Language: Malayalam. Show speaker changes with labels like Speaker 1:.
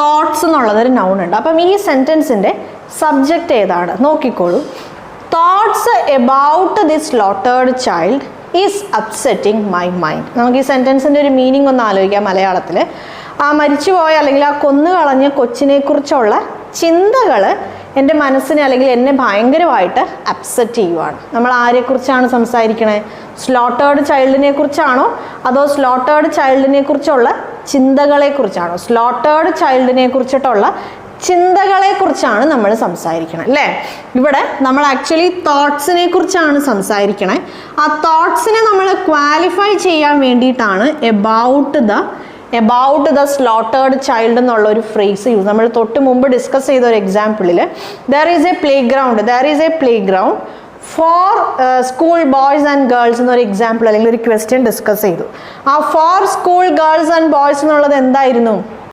Speaker 1: തോട്ട്സ് എന്നുള്ളതൊരു നൗൺ ഉണ്ട്. അപ്പം ഈ സെൻറ്റൻസിൻ്റെ സബ്ജക്റ്റ് ഏതാണ് നോക്കിക്കോളൂ. Thoughts about this slaughtered child is upsetting my mind. നമുക്ക് ഈ സെൻറ്റൻസിൻ്റെ ഒരു മീനിങ് ഒന്ന് ആലോചിക്കാം മലയാളത്തിൽ. ആ മരിച്ചുപോയ അല്ലെങ്കിൽ ആ കൊന്നുകളഞ്ഞ കൊച്ചിനെക്കുറിച്ചുള്ള ചിന്തകൾ എൻ്റെ മനസ്സിനെ അല്ലെങ്കിൽ എന്നെ ഭയങ്കരമായിട്ട് അപ്സെറ്റ് ചെയ്യുവാണ്. നമ്മൾ ആരെക്കുറിച്ചാണ് സംസാരിക്കണേ? സ്ലോട്ടേർഡ് ചൈൽഡിനെ കുറിച്ചാണോ അതോ സ്ലോട്ടേർഡ് ചൈൽഡിനെ കുറിച്ചുള്ള ചിന്തകളെക്കുറിച്ചാണോ? സ്ലോട്ടേർഡ് ചൈൽഡിനെ കുറിച്ചിട്ടുള്ള ചിന്തകളെ കുറിച്ചാണ് നമ്മൾ സംസാരിക്കണം അല്ലേ. ഇവിടെ നമ്മൾ ആക്ച്വലി തോട്ട്സിനെ കുറിച്ചാണ് സംസാരിക്കണേ. ആ തോട്ട്സിനെ നമ്മൾ ക്വാളിഫൈ ചെയ്യാൻ വേണ്ടിയിട്ടാണ് എബൌട്ട് ദ സ്ലോട്ടേർഡ് ചൈൽഡ് എന്നുള്ള ഒരു ഫ്രേസ് യൂസ്. നമ്മൾ തൊട്ട് മുമ്പ് ഡിസ്കസ് ചെയ്ത ഒരു എക്സാമ്പിളിൽ there is a playground for school boys and girls എന്നൊരു എക്സാമ്പിൾ അല്ലെങ്കിൽ ഒരു ക്വസ്റ്റ്യൻ ഡിസ്കസ് ചെയ്തു. ആ for school girls and boys എന്നുള്ളത് എന്തായിരുന്നു?